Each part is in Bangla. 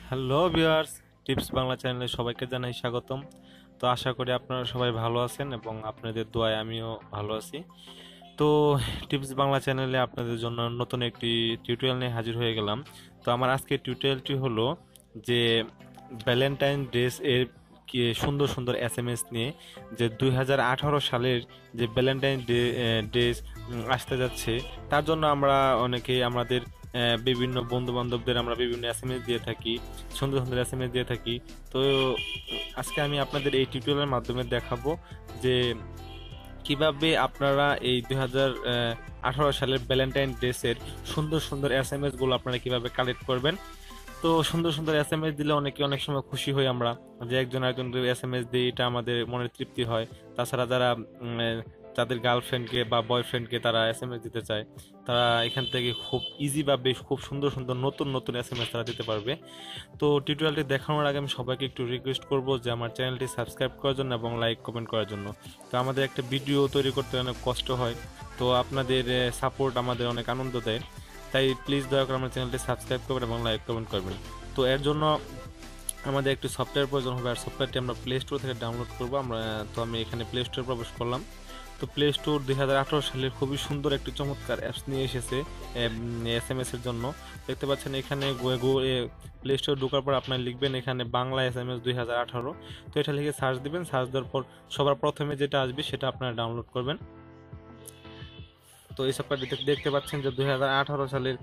হ্যালো ভিউয়ার্স, টিপস বাংলা চ্যানেলে সবাইকে জানাই স্বাগতম। তো আশা করি আপনারা সবাই ভালো আছেন এবং আপনাদের দোয়ায় আমিও ভালো আছি। তো টিপস বাংলা চ্যানেলে আপনাদের জন্য নতুন একটি টিউটোরিয়াল নিয়ে হাজির হয়ে গেলাম। তো আমার আজকের টিউটোরিয়ালটি হলো যে ভ্যালেন্টাইন ড্রেস এর কি সুন্দর সুন্দর এসএমএস নিয়ে, যে 2018 সালের যে ভ্যালেন্টাইন ড্রেস আসতে যাচ্ছে, তার জন্য আমরা অনেকেই আমাদের বিভিন্ন বন্ধু বান্ধবদের আমরা বিভিন্ন এসএমএস দিয়ে থাকি, সুন্দর সুন্দর এসএমএস দিয়ে থাকি। তো আজকে আমি আপনাদের এই টিউটোরিয়ালের মাধ্যমে দেখাবো যে কিভাবে আপনারা এই 2018 সালের ভ্যালেন্টাইন ড্রেসের সুন্দর সুন্দর এসএমএস গুলো আপনারা কিভাবে কালেক্ট করবেন। তো সুন্দর সুন্দর এসএমএস দিলে অনেকে অনেক সময় খুশি হই আমরা, যে একজন আরেকজনকে এসএমএস দিই, এটা আমাদের মনের তৃপ্তি হয়। তাছাড়া যারা তাদের গার্লফ্রেন্ডকে বা বয়ফ্রেন্ডকে তারা এসএমএস দিতে চায়, তারা এখান থেকে খুব ইজি বা বেশ খুব সুন্দর সুন্দর নতুন নতুন এসএমএস তারা দিতে পারবে। তো টিউটোরিয়ালটি দেখানোর আগে আমি সবাইকে একটু রিকোয়েস্ট করব যে আমার চ্যানেলটি সাবস্ক্রাইব করার জন্য এবং লাইক কমেন্ট করার জন্য। তো আমাদের একটা ভিডিও তৈরি করতে অনেক কষ্ট হয়, তো আপনাদের সাপোর্ট আমাদের অনেক আনন্দ দেয়। তাই প্লিজ দয়া করে আমার চ্যানেলটি সাবস্ক্রাইব করবেন এবং লাইক কমেন্ট করবেন। তো এর জন্য আমাদের একটি সফটওয়্যার প্রয়োজন হবে, আর সফটওয়্যারটি আমরা প্লে স্টোর থেকে ডাউনলোড করবো আমরা। তো আমি এখানে প্লে স্টোরে প্রবেশ করলাম। তো প্লে স্টোর 2018 সালের খুবই সুন্দর একটি চমৎকার অ্যাপস নিয়ে এসেছে এসএমএস এর জন্য। দেখতে পাচ্ছেন এখানে প্লে স্টোর ঢোকার পর আপনার লিখবেন এখানে বাংলা এসএমএস 2018। তো এটা লিখে সার্চ দিবেন, সার্চ দেওয়ার পর সবার প্রথমে যেটা আসবে সেটা আপনারা ডাউনলোড করবেন। তো এই সফটওয়্যারটি দেখতে পাচ্ছেন যে 2018 সালের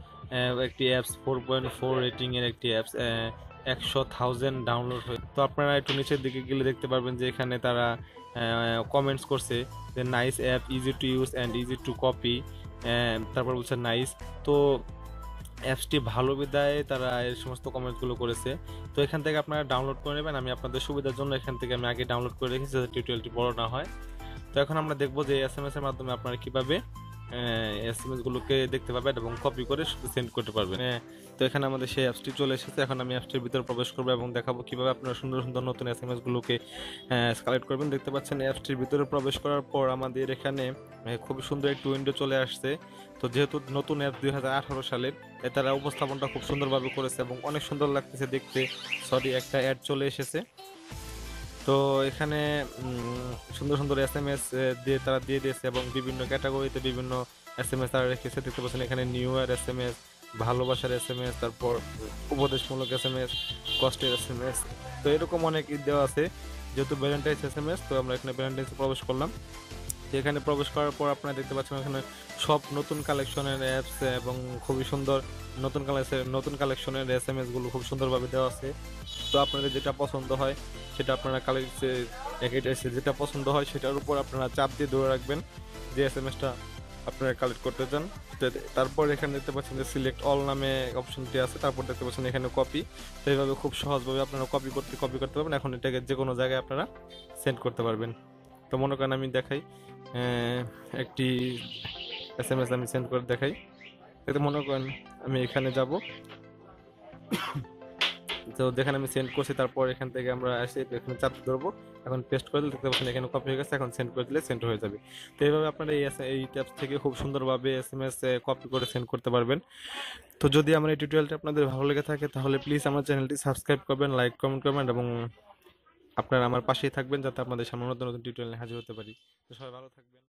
একটি অ্যাপস, 4.4 রেটিং এর একটি অ্যাপস, 100,000 ডাউনলোড হয়ে। তো আপনারা একটু নিচের দিকে গেলে দেখতে পারবেন যে এখানে তারা কমেন্টস করছে যে nice app, easy to use and easy to copy. তারপর বলছে নাইস। তো অ্যাপসটি ভালো বিধায় তারা এই সমস্ত কমেন্টসগুলো করেছে। তো এখান থেকে আপনারা ডাউনলোড করে নেবেন। আমি আপনাদের সুবিধার জন্য এখান থেকে আমি আগে ডাউনলোড করে রেখেছি যাতে টিউটোরিয়ালটি বড় না হয়। তো এখন আমরা দেখবো যে এসএমএস এর মাধ্যমে আপনারা কিভাবে এসএমএস গুলোকে দেখতে পাবেন এবং কপি করে শুধু সেন্ড করতে পারবেন। তো এখানে আমাদের সেই অ্যাপসটি চলে এসেছে। এখন আমি অ্যাপসটির ভিতরে প্রবেশ করবো এবং দেখাবো কিভাবে আপনারা সুন্দর সুন্দর নতুন এসএমএস গুলোকে কালেক্ট করবেন। দেখতে পাচ্ছেন অ্যাপসটির ভিতরে প্রবেশ করার পর আমাদের এখানে খুবই সুন্দর একটি উইন্ডো চলে আসছে। তো যেহেতু নতুন অ্যাপ 2018 সালের, তারা উপস্থাপনটা খুব সুন্দরভাবে করেছে এবং অনেক সুন্দর লাগতেছে দেখতে। সরি, একটা অ্যাড চলে এসেছে। তো এখানে সুন্দর সুন্দর এসএমএস দিয়ে তারা দিয়ে দিয়েছে এবং বিভিন্ন ক্যাটাগরিতে বিভিন্ন এসএমএস তারা রেখেছে। দেখতে পাচ্ছেন এখানে নিউ ইয়ার এসএমএস, ভালোবাসার এসএমএস, তারপর উপদেশমূলক এসএমএস, কষ্টের এসএমএস। তো এরকম অনেক দেওয়া আছে। যেহেতু ভ্যালেন্টাইন্স এসএমএস, তো আমরা এখানে ভ্যালেন্টাইন্সে প্রবেশ করলাম। তো এখানে প্রবেশ করার পর আপনারা দেখতে পাচ্ছেন এখানে সব নতুন কালেকশনের অ্যাপস এবং খুবই সুন্দর নতুন কালেকশনের এসএমএস গুলো খুব সুন্দরভাবে দেওয়া আছে। তো আপনাদের যেটা পছন্দ হয় সেটা আপনারা যেটা পছন্দ হয় সেটার উপর আপনারা চাপ দিয়ে ধরে রাখবেন যে এসএমএসটা আপনারা কালেক্ট করতে চান। তারপর এখানে দেখতে পাচ্ছেন যে সিলেক্ট অল নামে অপশনটি আছে, তারপর দেখতে পাচ্ছেন এখানে কপি। তো এইভাবে খুব সহজভাবে আপনারা কপি করতে পারবেন। এখন এটাকে যে কোনো জায়গায় আপনারা সেন্ড করতে পারবেন। তো মনে করেন আমি দেখাই একটি এসএমএস আমি সেন্ড করে দেখাই। এতে মনে করেন আমি এখানে যাব, তো দেখেন আমি সেন্ড করছি। তারপর এখান থেকে আমরা এসে এখানে চাপ ধরবো, এখন পেস্ট করে দিলে দেখতে পাচ্ছেন এখানে কপি হয়ে গেছে। এখন সেন্ড করে দিলে সেন্ড হয়ে যাবে। তো এইভাবে আপনারা এই ট্যাবস থেকে খুব সুন্দরভাবে এসএমএস কপি করে সেন্ড করতে পারবেন। তো যদি আমার এই টিউটোরিয়ালটা আপনাদের ভালো লেগে থাকে তাহলে প্লিজ আমার চ্যানেলটি সাবস্ক্রাইব করবেন, লাইক কমেন্ট করবেন এবং আপনারা আমার পাশেই থাকবেন যাতে আপনাদের সামনে নতুন নতুন টিউটোরিয়াল হাজির হতে পারি। তো সবাই ভালো থাকবেন।